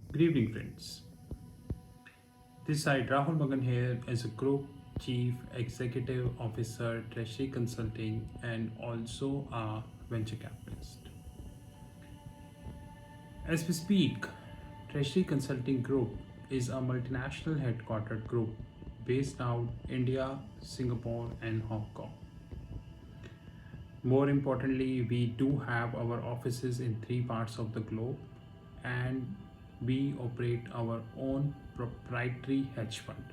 Good evening, friends. This side Rahul Magan here as a Group Chief Executive Officer, Treasury Consulting, and also a venture capitalist. As we speak, Treasury Consulting Group is a multinational headquartered group based out India, Singapore, and Hong Kong. More importantly, we do have our offices in three parts of the globe and we operate our own proprietary hedge fund,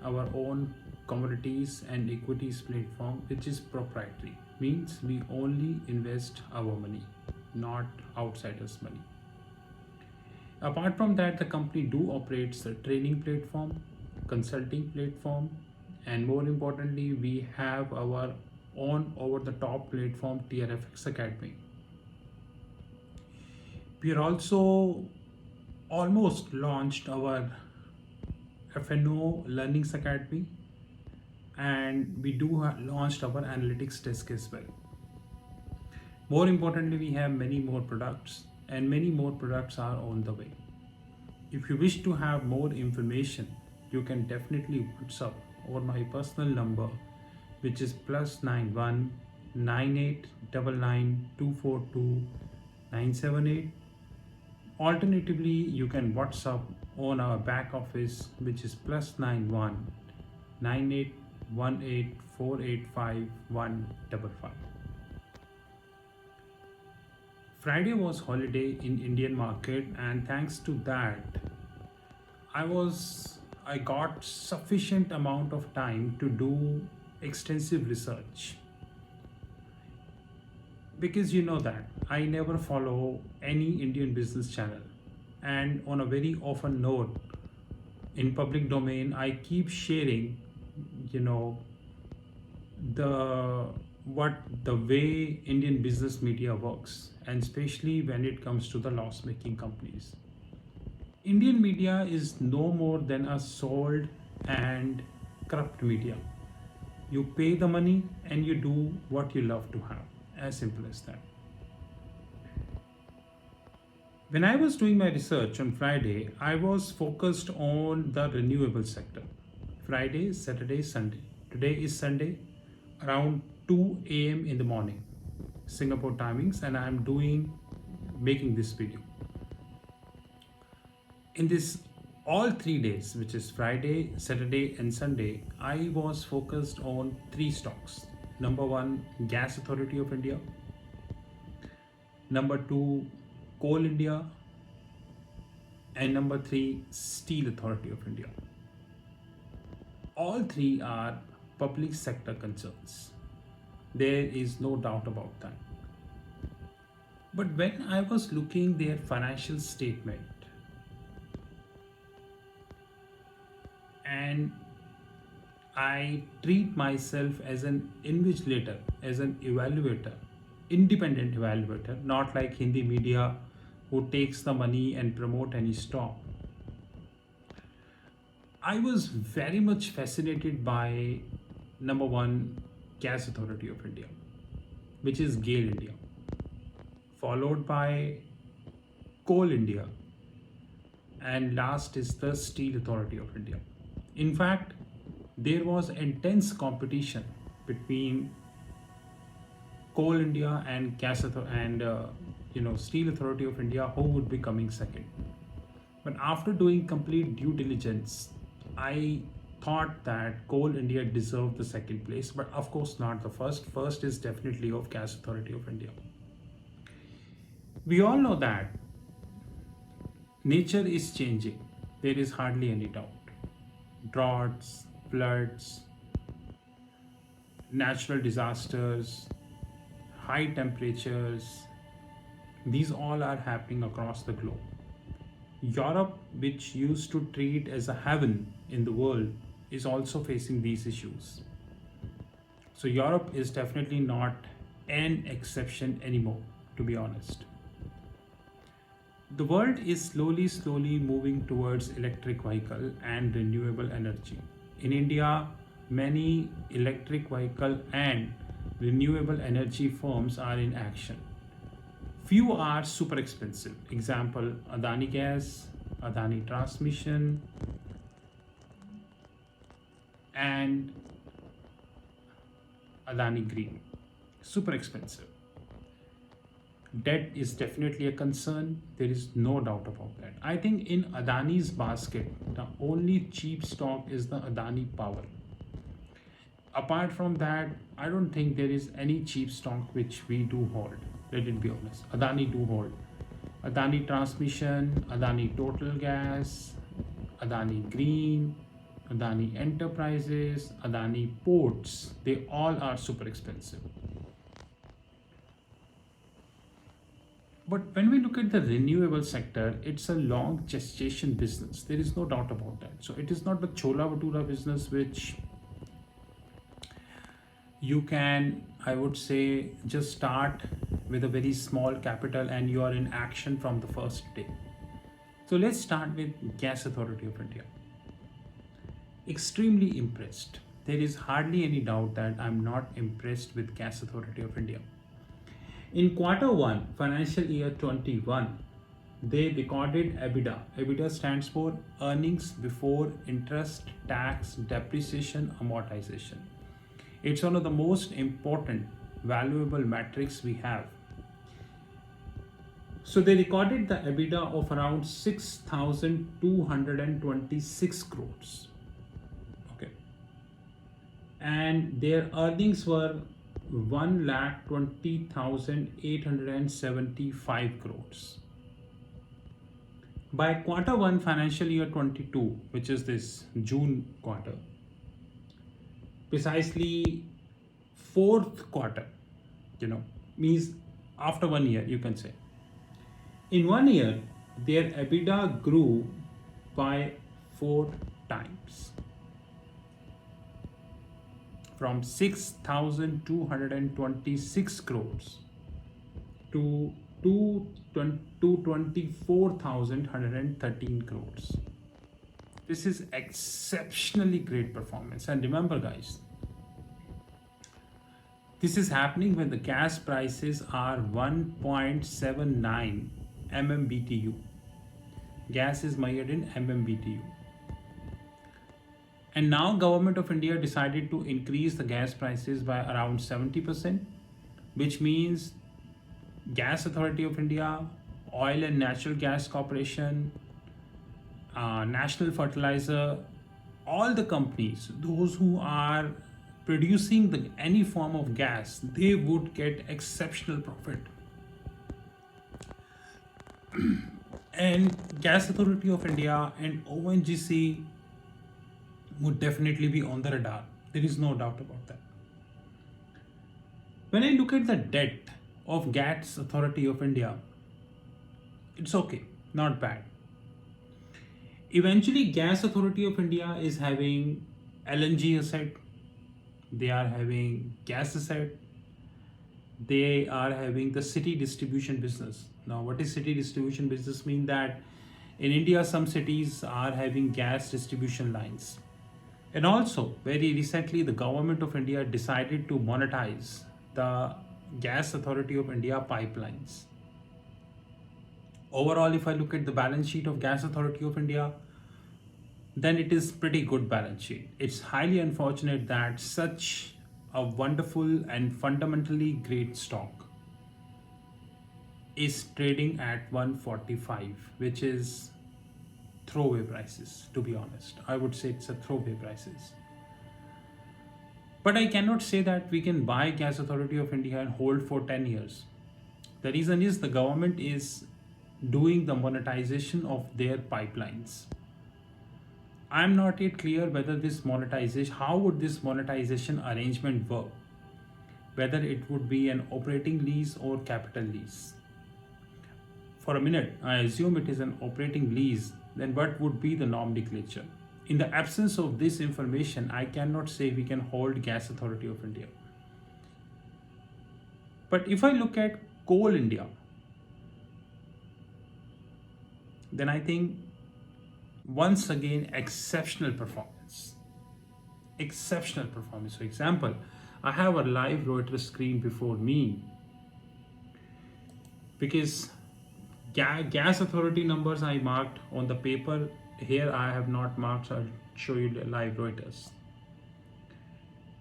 our own commodities and equities platform, which is proprietary, means we only invest our money, not outsiders' money. Apart from that, the company do operates a training platform, consulting platform, and more importantly, we have our own over-the-top platform TRFX Academy. We are also almost launched our FNO Learnings Academy, and we do launched our analytics desk as well. More importantly, we have many more products, and many more products are on the way. If you wish to have more information, you can definitely WhatsApp or my personal number, which is +91 9899242978. Alternatively, you can WhatsApp on our back office, which is +91 9818485155. Friday was holiday in Indian market, and thanks to that, I got sufficient amount of time to do extensive research, because you know that I never follow any Indian business channel, and on a very often note in public domain I keep sharing, you know, the what the way Indian business media works, and especially when it comes to the loss making companies. Indian media is no more than a sold and corrupt media. You pay the money and you do what you love to have. As simple as that. When I was doing my research on Friday, I was focused on the renewable sector. Friday, Saturday, Sunday. Today is Sunday, around 2 a.m. in the morning, Singapore timings, and I am making this video. In this all 3 days, which is Friday, Saturday, and Sunday, I was focused on three stocks. Number one, Gas Authority of India. Number two, Coal India. And number three, Steel Authority of India. All three are public sector concerns. There is no doubt about that. But when I was looking their financial statement, and I treat myself as an invigilator, as an evaluator, independent evaluator, not like Hindi media who takes the money and promote any stock. I was very much fascinated by number one, Gas Authority of India, which is GAIL India, followed by Coal India, and last is the Steel Authority of India. In fact, there was intense competition between Coal India and Steel Authority of India, who would be coming second. But after doing complete due diligence, I thought that Coal India deserved the second place, but of course not the first. First is definitely of Gas Authority of India. We all know that nature is changing. There is hardly any doubt. Droughts, floods, natural disasters, high temperatures, these all are happening across the globe. Europe, which used to treat as a heaven in the world, is also facing these issues. So Europe is definitely not an exception anymore, to be honest. The world is slowly moving towards electric vehicle and renewable energy. In India, many electric vehicle and renewable energy firms are in action. Few are super expensive. Example, Adani Gas, Adani Transmission, and Adani Green. Super expensive. Debt is definitely a concern. There is no doubt about that. I think in Adani's basket, the only cheap stock is the Adani Power. Apart from that, I don't think there is any cheap stock which we do hold. Let it be honest. Adani do hold. Adani Transmission, Adani Total Gas, Adani Green, Adani Enterprises, Adani Ports. They all are super expensive. But when we look at the renewable sector, it's a long gestation business. There is no doubt about that. So it is not the Chola Bhatura business which you can, I would say, just start with a very small capital and you are in action from the first day. So let's start with Gas Authority of India. Extremely impressed. There is hardly any doubt that I'm not impressed with Gas Authority of India. In quarter 1, financial year 21, they recorded EBITDA. EBITDA stands for earnings before interest, tax, depreciation, amortization. It's one of the most important, valuable metrics we have. So they recorded the EBITDA of around 6,226 crores. Okay. And their earnings were 1,20,875 crores. By quarter 1, financial year 22, which is this June quarter, precisely fourth quarter, means after 1 year, you can say. In 1 year, their EBITDA grew by 4 times. From 6,226 crores to 24,113 crores. This is exceptionally great performance. And remember, guys, this is happening when the gas prices are 1.79 MMBTU. Gas is measured in MMBTU. And now Government of India decided to increase the gas prices by around 70%, which means Gas Authority of India, Oil and Natural Gas Corporation, National Fertilizer, all the companies, those who are producing any form of gas, they would get exceptional profit. And Gas Authority of India and ONGC would definitely be on the radar. There is no doubt about that. When I look at the debt of Gas Authority of India, it's okay, not bad. Eventually, Gas Authority of India is having LNG asset, they are having gas asset, they are having the city distribution business. Now, what is city distribution business mean? That in India, some cities are having gas distribution lines. And also, very recently, the Government of India decided to monetize the Gas Authority of India pipelines. Overall, if I look at the balance sheet of Gas Authority of India, then it is pretty good balance sheet. It's highly unfortunate that such a wonderful and fundamentally great stock is trading at 145, which is throwaway prices, to be honest. I would say it's a throwaway prices. But I cannot say that we can buy Gas Authority of India and hold for 10 years. The reason is the government is doing the monetization of their pipelines. I'm not yet clear whether this monetization, how would this monetization arrangement work? Whether it would be an operating lease or capital lease. For a minute, I assume it is an operating lease, then what would be the nomenclature? In the absence of this information, I cannot say we can hold Gas Authority of India. But if I look at Coal India, then I think once again exceptional performance. Exceptional performance. For example, I have a live Reuters screen before me. because gas authority numbers I marked on the paper. Here I have not marked, so I'll show you the live Reuters.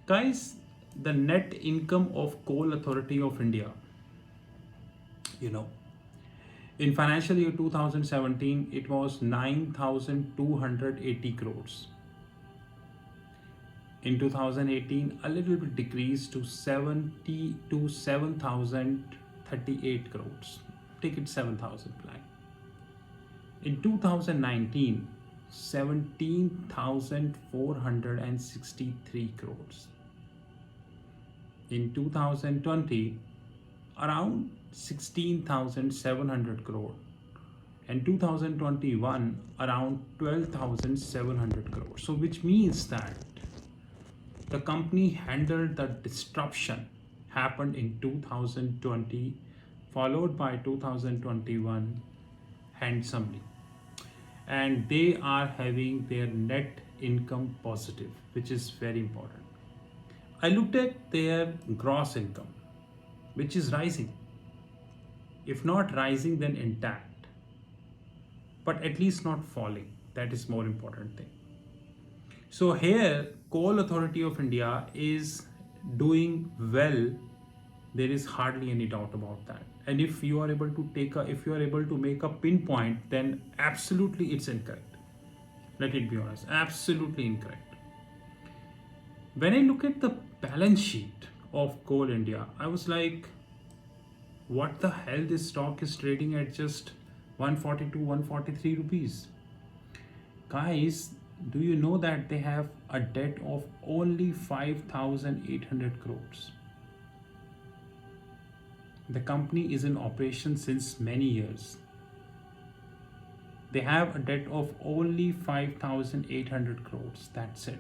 Guys, the net income of Coal Authority of India, you know, in financial year 2017, it was 9,280 crores. In 2018, a little bit decreased to 7,038 crores. Take it 7,000 plan. In 2019, 17,463 crores. In 2020, around 16,700 crore. And 2021, around 12,700 crores. So which means that the company handled the disruption happened in 2020, followed by 2021 handsomely. And they are having their net income positive, which is very important. I looked at their gross income, which is rising. If not rising, then intact, but at least not falling. That is more important thing. So here, Coal Authority of India is doing well. There is hardly any doubt about that. And if you are able to make a pinpoint, then absolutely it's incorrect. Let it be honest, absolutely incorrect. When I look at the balance sheet of Coal India, I was like, what the hell? This stock is trading at just 142, 143 rupees. Guys, do you know that they have a debt of only 5,800 crores? The company is in operation since many years. They have a debt of only 5,800 crores. That's it.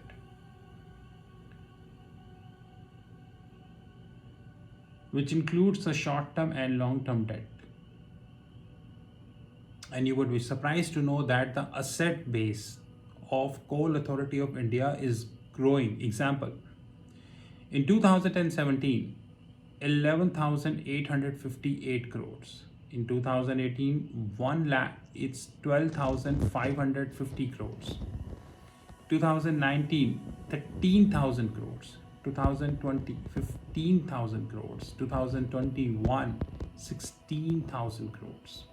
Which includes the short-term and long-term debt. And you would be surprised to know that the asset base of Coal Authority of India is growing. Example, in 2017, 11,858 crores. In 2018, 1 lakh, it's 12,550 crores. 2019, 13,000 crores. 2020, 15,000 crores. 2021, 16,000 crores.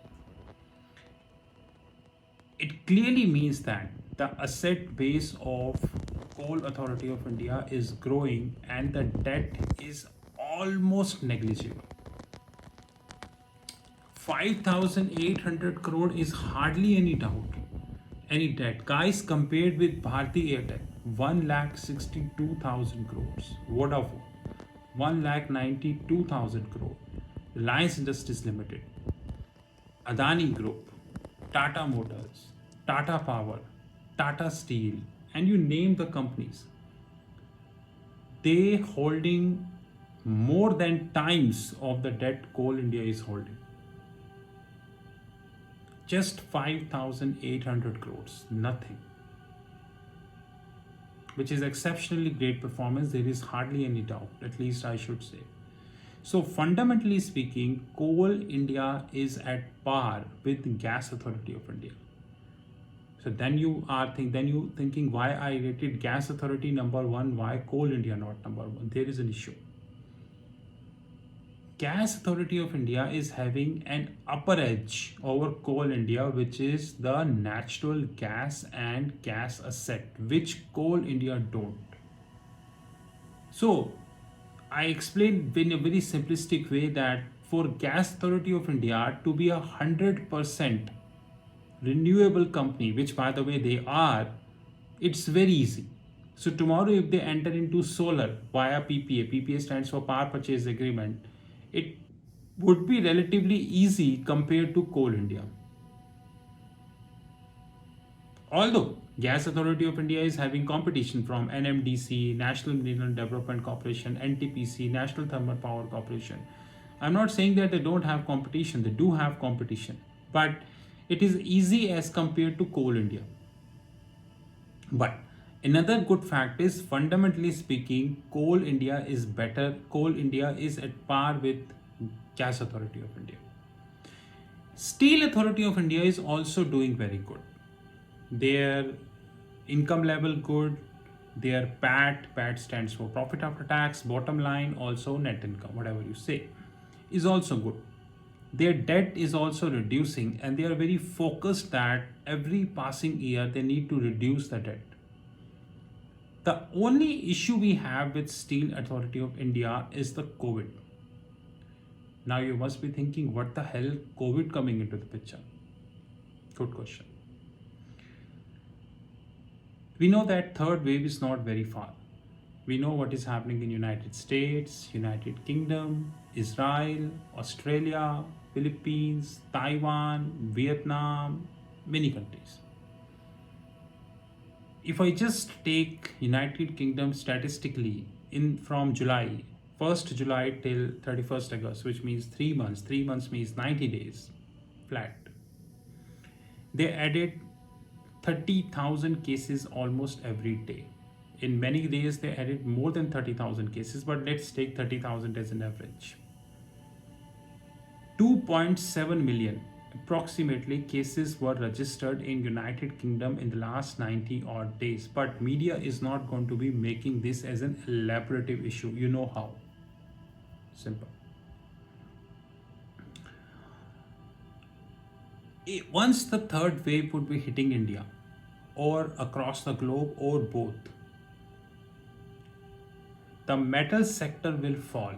It clearly means that the asset base of Coal Authority of India is growing and the debt is almost negligible. 5,800 crore is hardly any debt. Guys, compared with Bharti Airtel, 1,62,000 crores. Vodafone, 1,92,000 crore. Reliance Industries Limited, Adani Group, Tata Motors, Tata Power, Tata Steel, and you name the companies. They holding more than times of the debt Coal India is holding. Just 5,800 crores, nothing. Which is exceptionally great performance. There is hardly any doubt, at least I should say. So fundamentally speaking, Coal India is at par with Gas Authority of India. So then you thinking why I rated Gas Authority number 1, why Coal India not number 1? There is an issue. Gas Authority of India is having an upper edge over Coal India, which is the natural gas and gas asset, which Coal India don't. So I explained in a very simplistic way that for Gas Authority of India to be 100% renewable company, which by the way they are, it's very easy. So tomorrow if they enter into solar via PPA stands for Power Purchase Agreement, it would be relatively easy compared to Coal India. Although Gas Authority of India is having competition from NMDC, National Mineral Development Corporation, NTPC, National Thermal Power Corporation. I'm not saying that they don't have competition, they do have competition, but it is easy as compared to Coal India. But another good fact is, fundamentally speaking, Coal India is better. Coal India is at par with Gas Authority of India. Steel Authority of India is also doing very good. Their income level good, their PAT stands for profit after tax, bottom line, also net income, whatever you say, is also good. Their debt is also reducing, and they are very focused that every passing year they need to reduce the debt. The only issue we have with Steel Authority of India is the COVID. Now you must be thinking, what the hell COVID coming into the picture? Good question. We know that third wave is not very far. We know what is happening in United States, United Kingdom, Israel, Australia, Philippines, Taiwan, Vietnam, many countries. If I just take United Kingdom statistically in from July, 1st July till 31st August, which means 3 months, 3 months means 90 days flat. They added 30,000 cases almost every day. In many days, they added more than 30,000 cases, but let's take 30,000 as an average. 2.7 million approximately cases were registered in United Kingdom in the last 90 odd days, but media is not going to be making this as an elaborative issue. You know how. Simple. Once the third wave would be hitting India or across the globe or both, the metal sector will fall.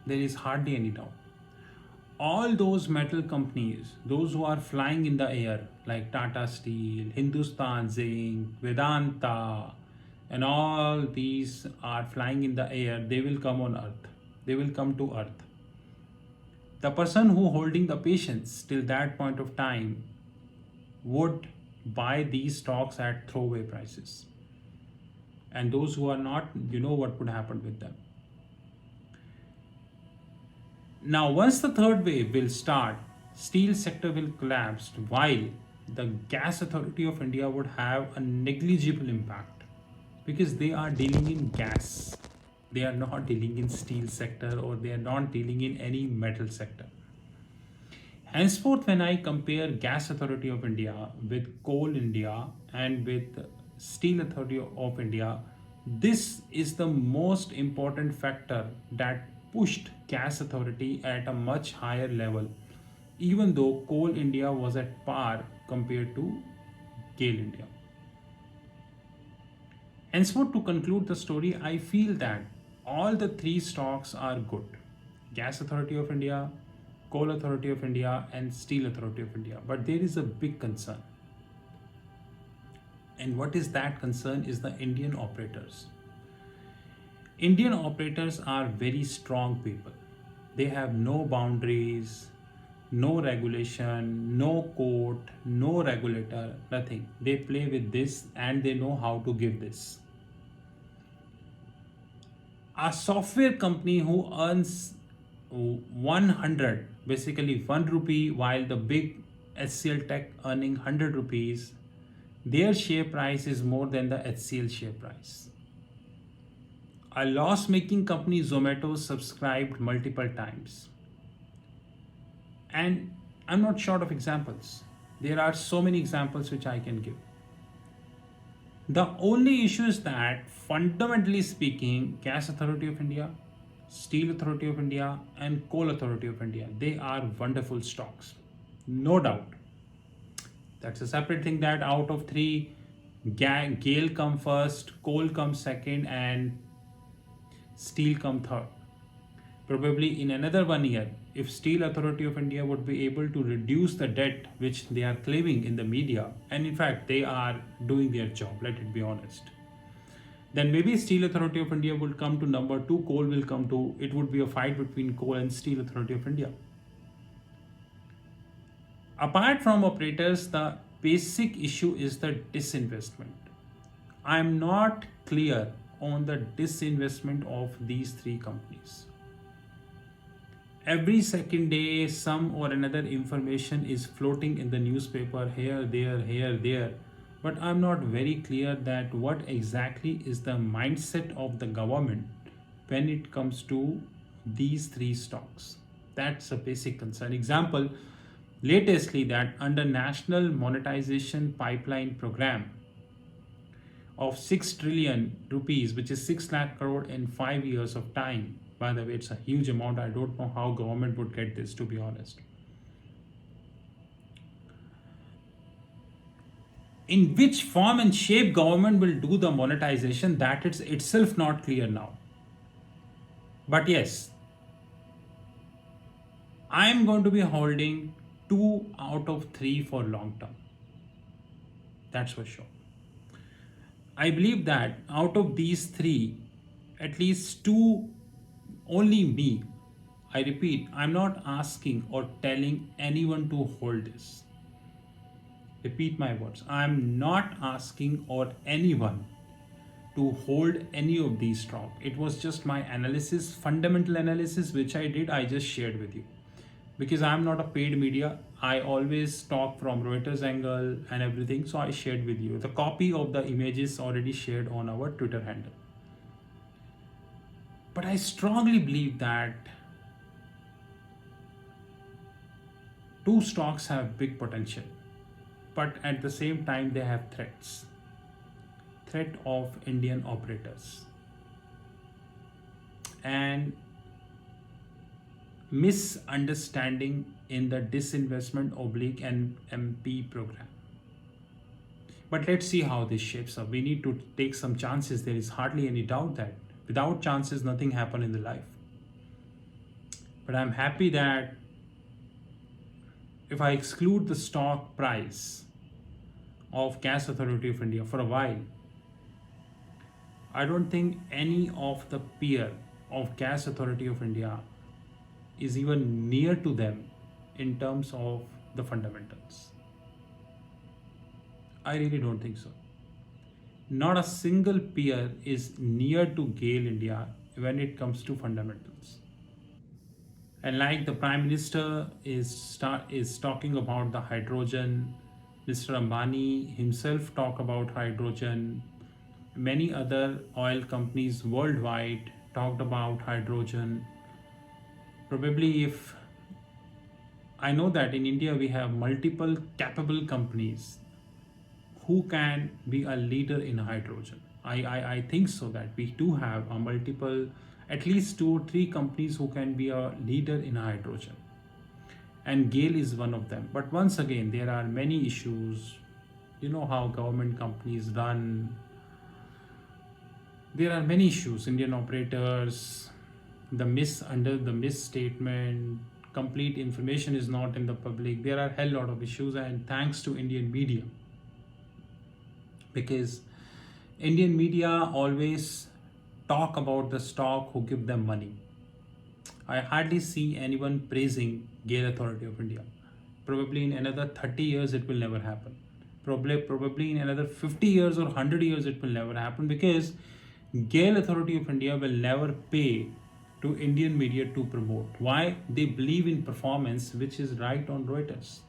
There is hardly any doubt. All those metal companies, those who are flying in the air, like Tata Steel, Hindustan Zinc, Vedanta, and all these are flying in the air, they will come on earth. They will come to earth. The person who holding the patience till that point of time would buy these stocks at throwaway prices. And those who are not, you know what would happen with them. Now, once the third wave will start, steel sector will collapse while the Gas Authority of India would have a negligible impact because they are dealing in gas. They are not dealing in steel sector or they are not dealing in any metal sector. Henceforth, when I compare Gas Authority of India with Coal India and with Steel Authority of India, this is the most important factor that pushed Gas Authority at a much higher level, even though Coal India was at par compared to GAIL India. Henceforth, to conclude the story, I feel that all the three stocks are good. Gas Authority of India, Coal Authority of India, and Steel Authority of India. But there is a big concern. And what is that concern is the Indian operators. Indian operators are very strong people. They have no boundaries, no regulation, no court, no regulator, nothing. They play with this and they know how to give this. A software company who earns 100, basically 1 rupee, while the big HCL Tech earning 100 rupees, their share price is more than the HCL share price. A loss-making company, Zomato, subscribed multiple times. And I'm not short of examples. There are so many examples which I can give. The only issue is that, fundamentally speaking, Gas Authority of India, Steel Authority of India, and Coal Authority of India, they are wonderful stocks. No doubt. That's a separate thing that out of three, GAIL come first, Coal comes second, and Steel come third. Probably in another 1 year, if Steel Authority of India would be able to reduce the debt which they are claiming in the media, and in fact they are doing their job, let it be honest, then maybe Steel Authority of India will come to number 2, Coal will come to, it would be a fight between Coal and Steel Authority of India. Apart from operators, the basic issue is the disinvestment. I am not clear on the disinvestment of these three companies. Every second day, some or another information is floating in the newspaper here, there. But I'm not very clear that what exactly is the mindset of the government when it comes to these three stocks. That's a basic concern. Example, latestly that under National Monetization Pipeline Program of 6 trillion rupees, which is 6 lakh crore in 5 years of time. By the way, it's a huge amount. I don't know how government would get this, to be honest. In which form and shape government will do the monetization, that is itself not clear now. But yes, I am going to be holding 2 out of 3 for long term. That's for sure. I believe that out of these 3, at least 2, only me. I repeat, I'm not asking or telling anyone to hold this. Repeat my words. I'm not asking or anyone to hold any of these stock. It was just my analysis, fundamental analysis, which I did. I just shared with you because I'm not a paid media. I always talk from Reuters angle and everything. So I shared with you the copy of the images already shared on our Twitter handle. But I strongly believe that 2 stocks have big potential, but at the same time they have threats. Threat of Indian operators and misunderstanding in the disinvestment oblique and MP program. But let's see how this shapes up. We need to take some chances. There is hardly any doubt that without chances, nothing happens in the life. But I'm happy that if I exclude the stock price of Gas Authority of India for a while, I don't think any of the peer of Gas Authority of India is even near to them in terms of the fundamentals. I really don't think so. Not a single peer is near to GAIL India when it comes to fundamentals. And like the Prime Minister is talking about the hydrogen, Mr. Ambani himself talk about hydrogen. Many other oil companies worldwide talked about hydrogen. Probably if I know that in India we have multiple capable companies who can be a leader in hydrogen. I think so that we do have a multiple, at least 2 or 3 companies who can be a leader in hydrogen. And GAIL is one of them. But once again, there are many issues. You know how government companies run. There are many issues. Indian operators, the misstatement, complete information is not in the public. There are a hell lot of issues, and thanks to Indian media, because Indian media always talk about the stock who give them money. I hardly see anyone praising GAIL Authority of India. Probably in another 30 years it will never happen. Probably in another 50 years or 100 years it will never happen, because GAIL Authority of India will never pay to Indian media to promote. Why? They believe in performance, which is right on Reuters.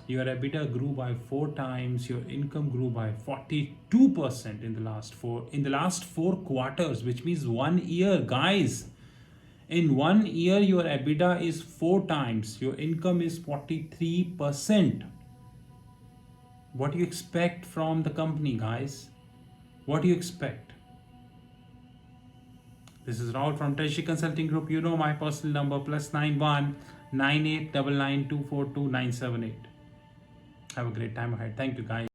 Your EBITDA grew by 4 times, your income grew by 42% in the last 4 quarters, which means 1 year, guys. In 1 year your EBITDA is 4 times, your income is 43%. What do you expect from the company, guys? What do you expect? This is Rahul from Treasury Consulting Group. You know my personal number, +91 9899242978. Have a great time ahead. Thank you, guys.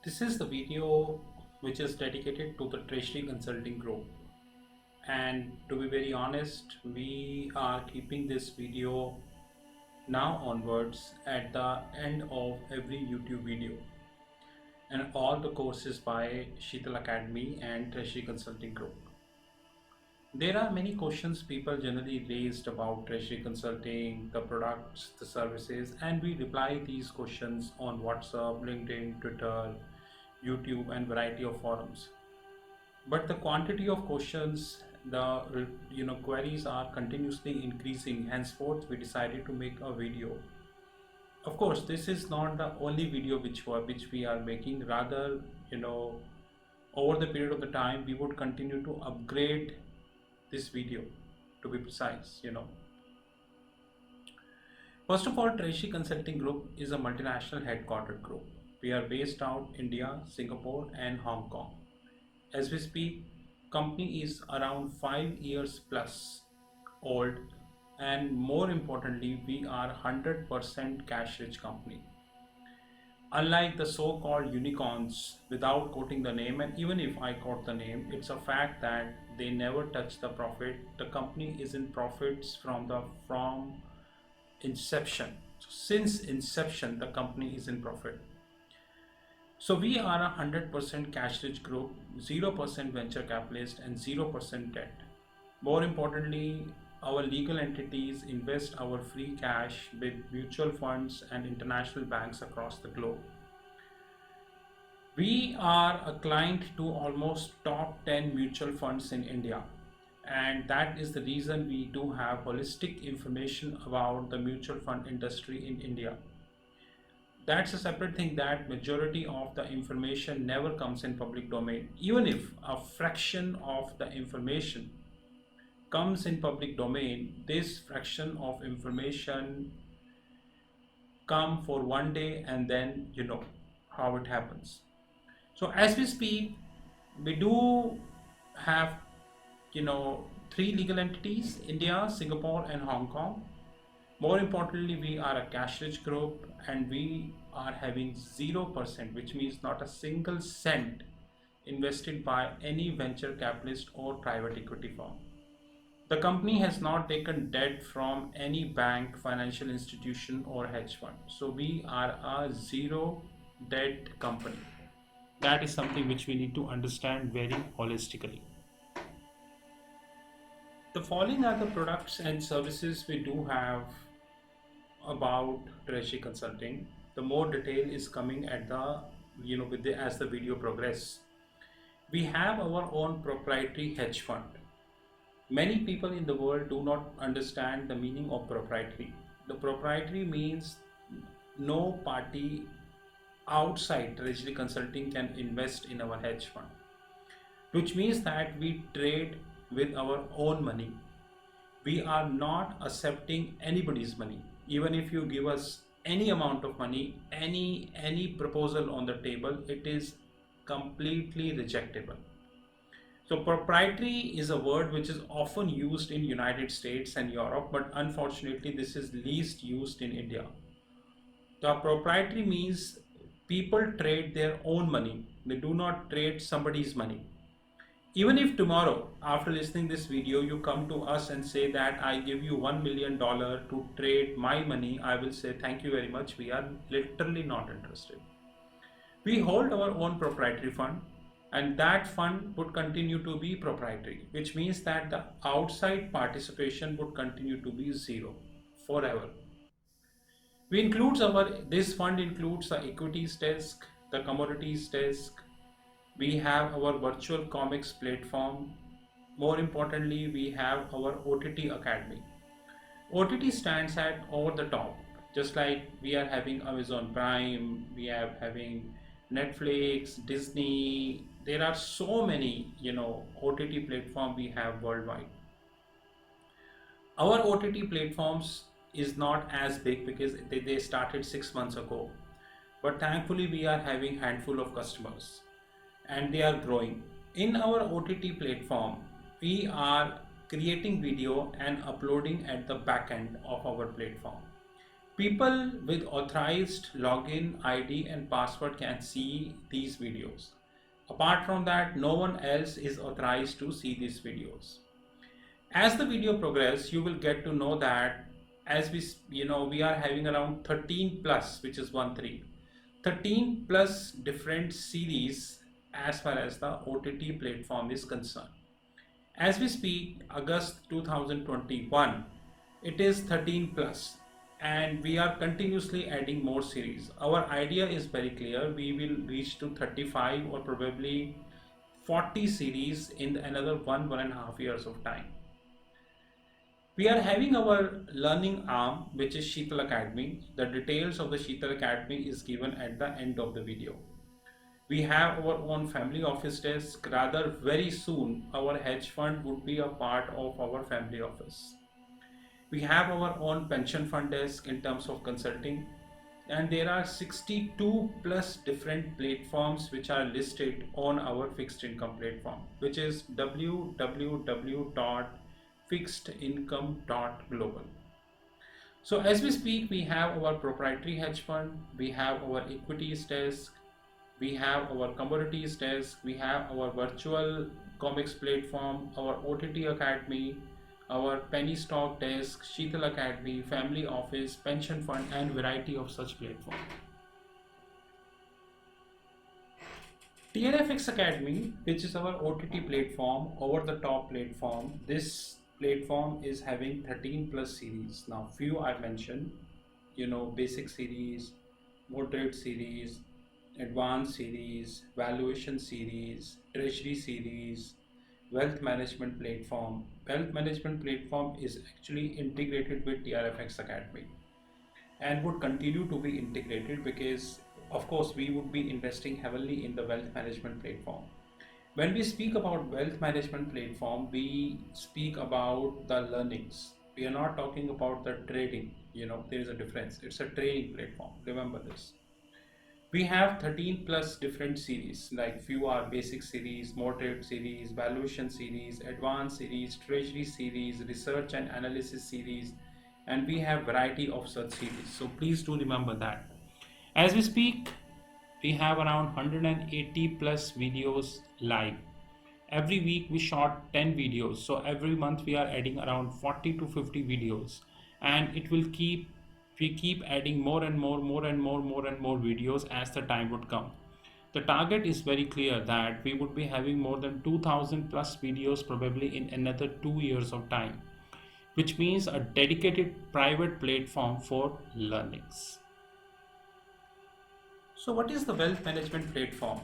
This is the video which is dedicated to the Treasury Consulting Group. And to be very honest, we are keeping this video now onwards at the end of every YouTube video. And all the courses by Sheetal Academy and Treasury Consulting Group. There are many questions people generally raised about Treasury Consulting, the products, the services, and we reply these questions on WhatsApp, LinkedIn, Twitter, YouTube, and variety of forums. But the quantity of questions, the queries are continuously increasing. Henceforth, we decided to make a video. Of course, this is not the only video which we are making. Rather, over the period of the time, we would continue to upgrade this video, to be precise. First of all, Treasury Consulting Group is a multinational headquartered group. We are based out India, Singapore and Hong Kong. As we speak, company is around 5 years plus old, and more importantly, we are 100% cash rich company. Unlike the so-called unicorns, without quoting the name, and even if I quote the name, it's a fact that they never touch the profit. The company is in profits from inception. So since inception, the company is in profit. So we are a 100% cash rich group, 0% venture capitalist and 0% debt. More importantly, our legal entities invest our free cash with mutual funds and international banks across the globe. We are a client to almost top 10 mutual funds in India, and that is the reason we do have holistic information about the mutual fund industry in India. That's a separate thing, that majority of the information never comes in public domain. Even if a fraction of the information comes in public domain, this fraction of information come for one day and then you know how it happens. So as we speak, we do have three legal entities: India, Singapore and Hong Kong. More importantly, we are a cash rich group and we are having 0%, which means not a single cent invested by any venture capitalist or private equity firm. The company has not taken debt from any bank, financial institution or hedge fund. So we are a zero debt company. That is something which we need to understand very holistically. The following are the products and services we do have about Treasury Consulting. The more detail is coming at the as the video progress. We have our own proprietary hedge fund. Many people in the world do not understand the meaning of proprietary. The proprietary means no party outside Treasury Consulting can invest in our hedge fund, which means that we trade with our own money. We are not accepting anybody's money. Even if you give us any amount of money, any proposal on the table, it is completely rejectable. So proprietary is a word which is often used in United States and Europe, but unfortunately this is least used in India. The proprietary means people trade their own money. They do not trade somebody's money. Even if tomorrow, after listening this video, you come to us and say that I give you $1 million to trade my money, I will say thank you very much. We are literally not interested. We hold our own proprietary fund, and that fund would continue to be proprietary, which means that the outside participation would continue to be zero forever. This fund includes the equities desk, the commodities desk. We have our virtual comics platform. More importantly, we have our OTT Academy. OTT stands at over the top. Just like we are having Amazon Prime, we are having Netflix, Disney. There are so many, OTT platform we have worldwide. Our OTT platforms is not as big because they started 6 months ago. But thankfully, we are having handful of customers and they are growing. In our OTT platform, we are creating video and uploading at the back end of our platform. People with authorized login ID and password can see these videos. Apart from that, no one else is authorized to see these videos. As the video progresses, you will get to know that as we are having around 13 plus, which is 13 plus different series as far as the OTT platform is concerned. As we speak, August 2021, it is 13 plus and we are continuously adding more series. Our idea is very clear. We will reach to 35 or probably 40 series in another 1.5 years of time. We are having our learning arm, which is Sheetal Academy. The details of the Sheetal Academy is given at the end of the video. We have our own family office desk. Rather, very soon, our hedge fund would be a part of our family office. We have our own pension fund desk in terms of consulting, and there are 62 plus different platforms which are listed on our fixed income platform, which is www.fixedincome.global. So as we speak, we have our proprietary hedge fund, we have our equities desk, we have our commodities desk, we have our virtual comics platform, our OTT Academy, our penny stock desk, Sheetal Academy, family office, pension fund, and variety of such platforms. TNFX Academy, which is our OTT platform, over the top platform. This platform is having 13 plus series. Now, few I mentioned, basic series, moderate series, advanced series, valuation series, treasury series, wealth management platform. Wealth management platform is actually integrated with TRFX Academy and would continue to be integrated because of course we would be investing heavily in the wealth management platform. When we speak about wealth management platform, we speak about the learnings. We are not talking about the trading. There is a difference. It's a training platform. Remember this. We have 13 plus different series, like few are basic series, moderate series, valuation series, advanced series, treasury series, research and analysis series, and we have variety of such series. So please do remember that. As we speak, we have around 180 plus videos live. Every week we shot 10 videos. So every month we are adding around 40 to 50 videos, and we keep adding more and more videos as the time would come. The target is very clear that we would be having more than 2000 plus videos probably in another 2 years of time, which means a dedicated private platform for learnings. So what is the wealth management platform?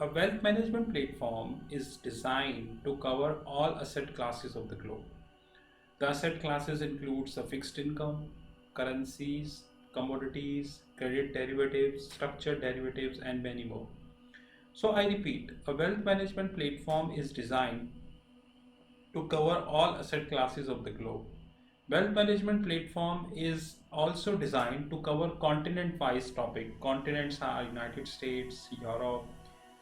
A wealth management platform is designed to cover all asset classes of the globe. The asset classes includes the fixed income, currencies, commodities, credit derivatives, structured derivatives, and many more. So I repeat, a wealth management platform is designed to cover all asset classes of the globe. Wealth management platform is also designed to cover continent-wise topic. Continents are United States, Europe,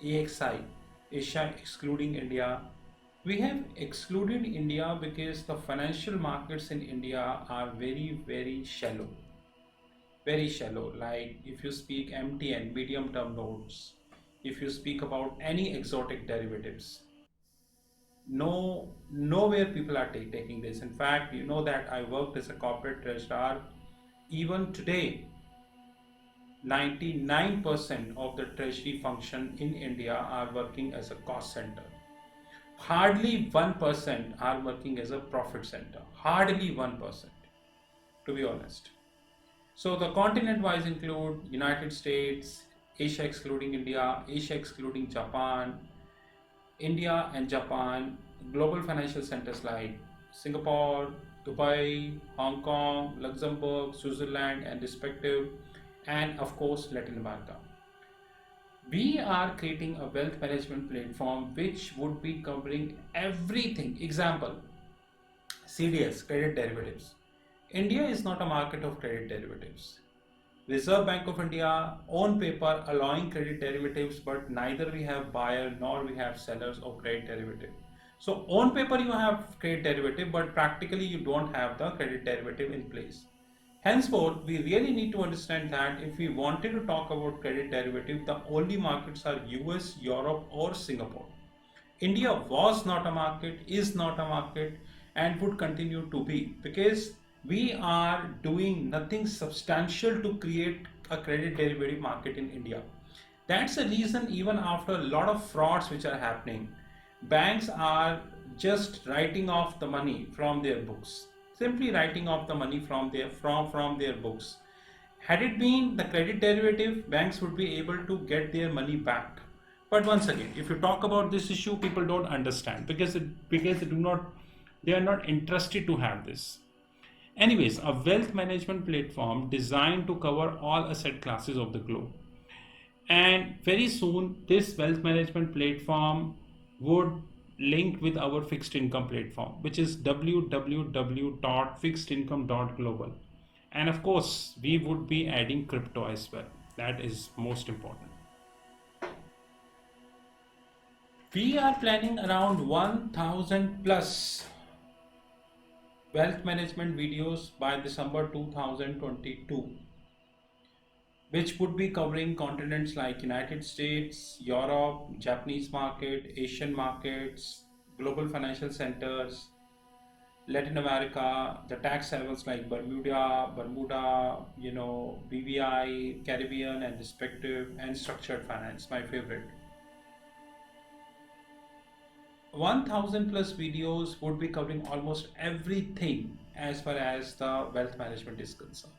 AXI, Asia excluding India. We have excluded India because the financial markets in India are very, very shallow. Very shallow. Like if you speak MTN, medium term notes, if you speak about any exotic derivatives, nowhere people are taking this. In fact, you know that I worked as a corporate treasurer. Even today, 99% of the treasury function in India are working as a cost center. Hardly 1% are working as a profit center. Hardly 1%, to be honest. So the continent-wise include United States, Asia excluding India, Asia excluding Japan, India and Japan, global financial centers like Singapore, Dubai, Hong Kong, Luxembourg, Switzerland, and respective, and of course Latin America. We are creating a wealth management platform which would be covering everything. Example, CDS, credit derivatives. India is not a market of credit derivatives. Reserve Bank of India on paper allowing credit derivatives, but neither we have buyer nor we have sellers of credit derivative. So on paper you have credit derivative, but practically you don't have the credit derivative in place. Henceforth, we really need to understand that if we wanted to talk about credit derivative, the only markets are US, Europe, or Singapore. India was not a market, is not a market, and would continue to be, because we are doing nothing substantial to create a credit derivative market in India. That's the reason, even after a lot of frauds which are happening, banks are just writing off the money from their books. Simply writing off the money from their books. Had it been the credit derivative, banks would be able to get their money back. But once again, if you talk about this issue, people don't understand because they are not interested to have this. Anyways, a wealth management platform designed to cover all asset classes of the globe. And very soon, this wealth management platform would link with our fixed income platform, which is www.fixedincome.global. And of course, we would be adding crypto as well. That is most important. We are planning around 1000 plus wealth management videos by December 2022, which would be covering continents like United States, Europe, Japanese market, Asian markets, global financial centers, Latin America, the tax havens like Bermuda, BVI, Caribbean and respective, and structured finance, my favorite. 1000 plus videos would be covering almost everything as far as the wealth management is concerned.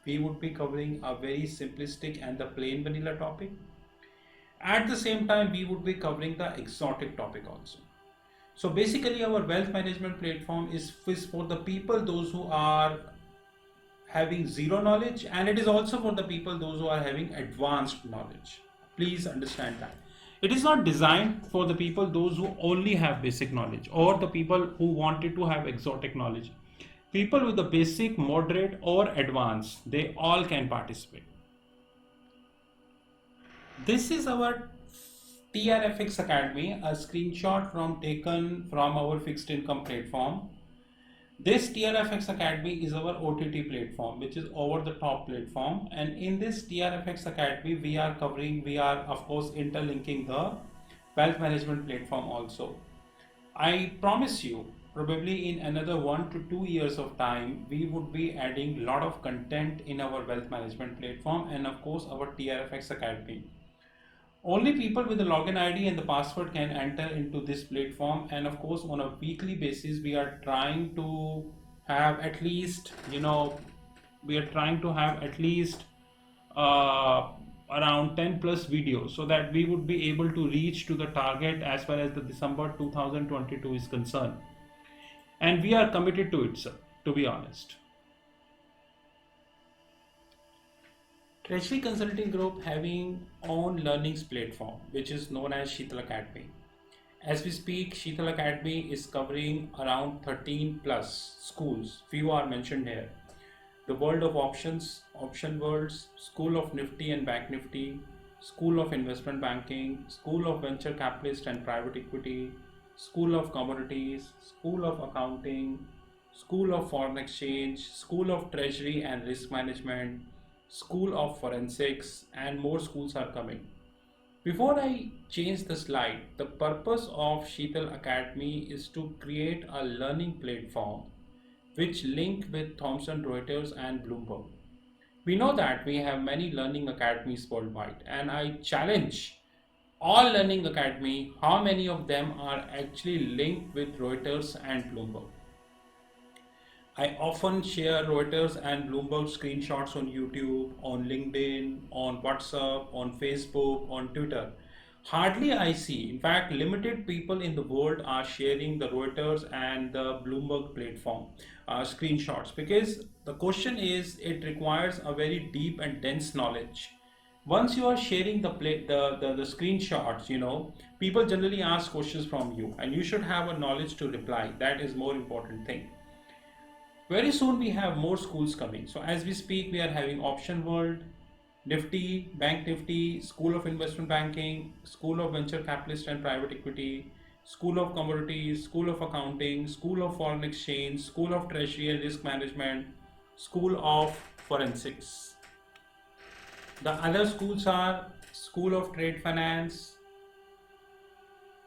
We would be covering a very simplistic and the plain vanilla topic. At the same time, we would be covering the exotic topic also. So basically, our wealth management platform is for the people those who are having zero knowledge, and it is also for the people those who are having advanced knowledge. Please understand that. It is not designed for the people those who only have basic knowledge or the people who wanted to have exotic knowledge. People with the basic, moderate or advanced, they all can participate. This is our TRFX Academy, a screenshot taken from our fixed income platform. This TRFX Academy is our OTT platform, which is over the top platform. And in this TRFX Academy, we are of course interlinking the wealth management platform also. I promise you, probably in another 1 to 2 years of time, we would be adding a lot of content in our wealth management platform and of course our TRFX Academy. Only people with the login ID and the password can enter into this platform, and of course on a weekly basis we are trying to have at least around 10 plus videos, so that we would be able to reach to the target as far as the December 2022 is concerned. And we are committed to it, sir, to be honest. Treasury Consulting Group having own learnings platform, which is known as Sheetal Academy. As we speak, Sheetal Academy is covering around 13 plus schools. Few are mentioned here. The World of Options, Option Worlds, School of Nifty and Bank Nifty, School of Investment Banking, School of Venture Capitalist and Private Equity, School of Commodities, School of Accounting, School of Foreign Exchange, School of Treasury and Risk Management, School of Forensics, and more schools are coming. Before I change the slide, the purpose of Sheetal Academy is to create a learning platform which link with Thomson Reuters and Bloomberg. We know that we have many learning academies worldwide, and I challenge all learning academy, how many of them are actually linked with Reuters and Bloomberg. I often share Reuters and Bloomberg screenshots on YouTube, on LinkedIn, on WhatsApp, on Facebook, on Twitter. Hardly I see, in fact, limited people in the world are sharing the Reuters and the Bloomberg platform screenshots, because the question is, it requires a very deep and dense knowledge. Once you are sharing the screenshots, people generally ask questions from you, and you should have a knowledge to reply. That is more important thing. Very soon we have more schools coming. So as we speak, we are having Option World, Nifty, Bank Nifty, School of Investment Banking, School of Venture Capitalist and Private Equity, School of Commodities, School of Accounting, School of Foreign Exchange, School of Treasury and Risk Management, School of Forensics. The other schools are School of Trade Finance,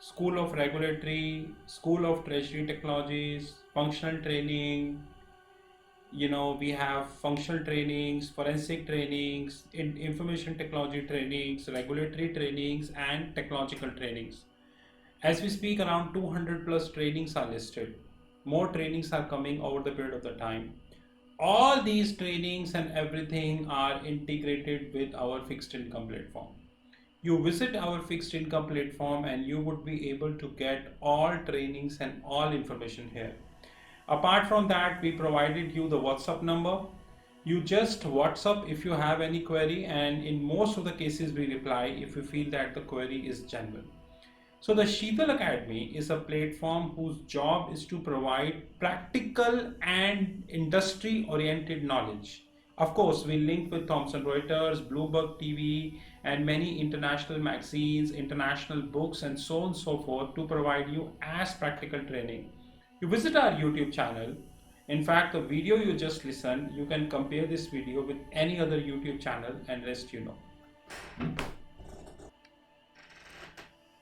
School of Regulatory, School of Treasury Technologies, Functional Training. We have functional trainings, forensic trainings, information technology trainings, regulatory trainings, and technological trainings. As we speak, around 200 plus trainings are listed. More trainings are coming over the period of the time. All these trainings and everything are integrated with our fixed income platform. You visit our fixed income platform and you would be able to get all trainings and all information here. Apart from that, we provided you the WhatsApp number. You just WhatsApp if you have any query, and in most of the cases we reply if we feel that the query is genuine. So the Sheetal Academy is a platform whose job is to provide practical and industry oriented knowledge. Of course, we link with Thomson Reuters, Bloomberg TV, and many international magazines, international books, and so on and so forth to provide you as practical training. You visit our YouTube channel. In fact, the video you just listened, you can compare this video with any other YouTube channel and rest you know.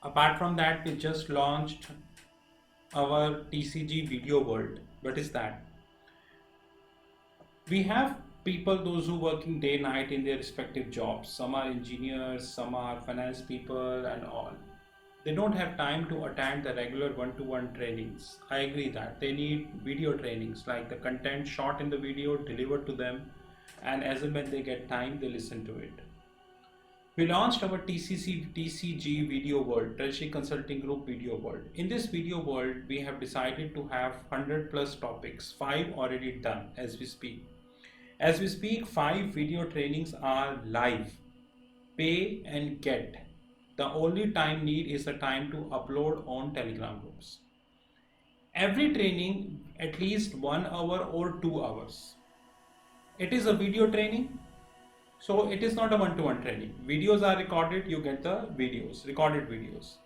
Apart from that, we just launched our TCG Video World. What is that? We have people, those who working day night in their respective jobs. Some are engineers, some are finance people and all. They don't have time to attend the regular one-to-one trainings. I agree that they need video trainings, like the content shot in the video delivered to them, and as and when they get time, they listen to it. We launched our TCG Video World, Treasury Consulting Group Video World. In this video world, we have decided to have 100 plus topics, 5 already done as we speak. As we speak, 5 video trainings are live, pay and get. The only time need is the time to upload on Telegram groups. Every training at least 1 hour or 2 hours. It is a video training, so it is not a one-to-one training. Videos are recorded, you get the videos, recorded videos.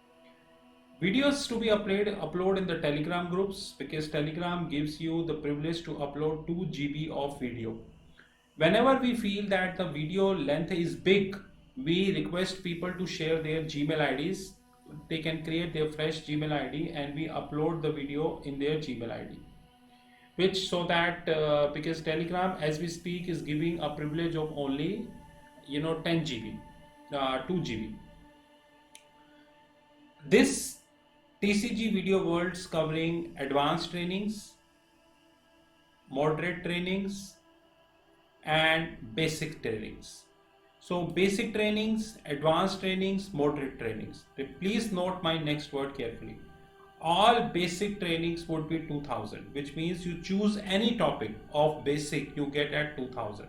Videos to be upload in the Telegram groups, because Telegram gives you the privilege to upload 2 GB of video. Whenever we feel that the video length is big, we request people to share their Gmail IDs. They can create their fresh Gmail ID and we upload the video in their Gmail ID. Which so that because Telegram as we speak is giving a privilege of only 10 GB, 2 GB. This TCG Video Worlds covering advanced trainings, moderate trainings, and basic trainings. So basic trainings, advanced trainings, moderate trainings. Please note my next word carefully. All basic trainings would be 2000, which means you choose any topic of basic, you get at 2000.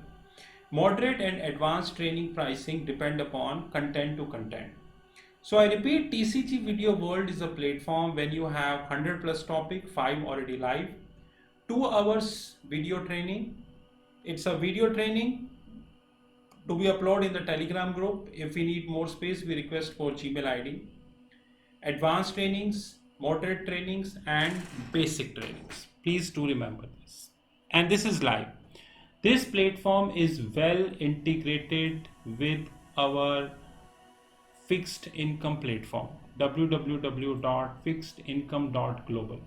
Moderate and advanced training pricing depend upon content to content. So I repeat, TCG Video World is a platform when you have 100 plus topic, 5 already live, 2 hours video training. It's a video training to be uploaded in the Telegram group. If we need more space, we request for Gmail ID. Advanced trainings, moderate trainings, and basic trainings. Please do remember this. And this is live. This platform is well integrated with our fixed income platform, www.fixedincome.global.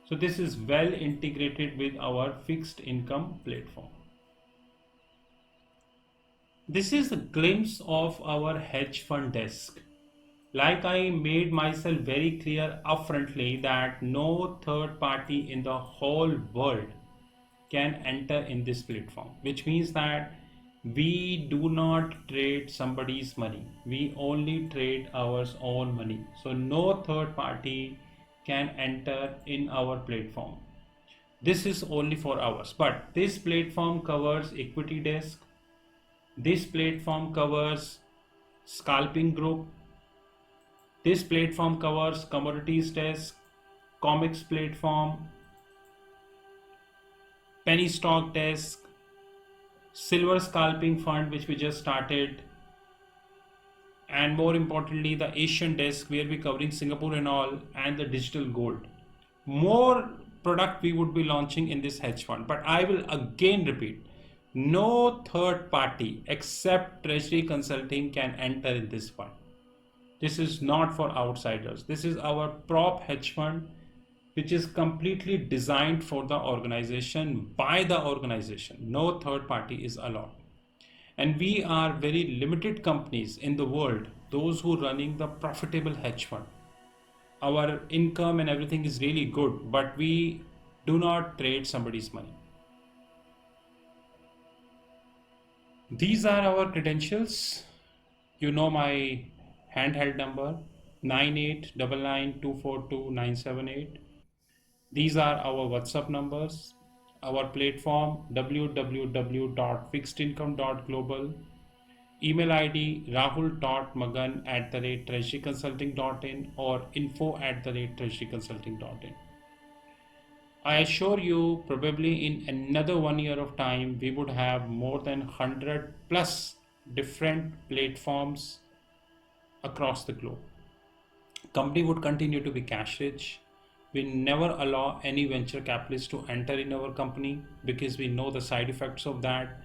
So this is well integrated with our fixed income platform. This is a glimpse of our hedge fund desk. Like I made myself very clear upfrontly that no third party in the whole world can enter in this platform, which means that we do not trade somebody's money. We only trade our own money. So no third party can enter in our platform. This is only for ours. But this platform covers equity desk. This platform covers scalping group. This platform covers commodities desk, comics platform, penny stock desk, silver scalping fund, which we just started, and more importantly, the Asian desk where we're covering Singapore and all, and the digital gold. More product we would be launching in this hedge fund. But I will again repeat, no third party except Treasury Consulting can enter in this fund. This is not for outsiders. This is our prop hedge fund, which is completely designed for the organization, by the organization. No third party is allowed. And we are very limited companies in the world, those who are running the profitable hedge fund. Our income and everything is really good, but we do not trade somebody's money. These are our credentials. You know my handheld number 9899242978. These are our WhatsApp numbers Our platform www.fixedincome.global, email ID rahul.magan@treasuryconsulting.in or info@treasuryconsulting.in. I assure you, probably in another 1 year of time, we would have more than 100 plus different platforms across the globe. Company would continue to be cash rich. We never allow any venture capitalist to enter in our company because we know the side effects of that.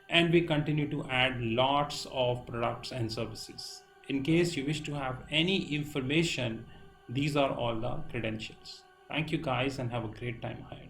And we continue to add lots of products and services. In case you wish to have any information, these are all the credentials. Thank you guys and have a great time ahead.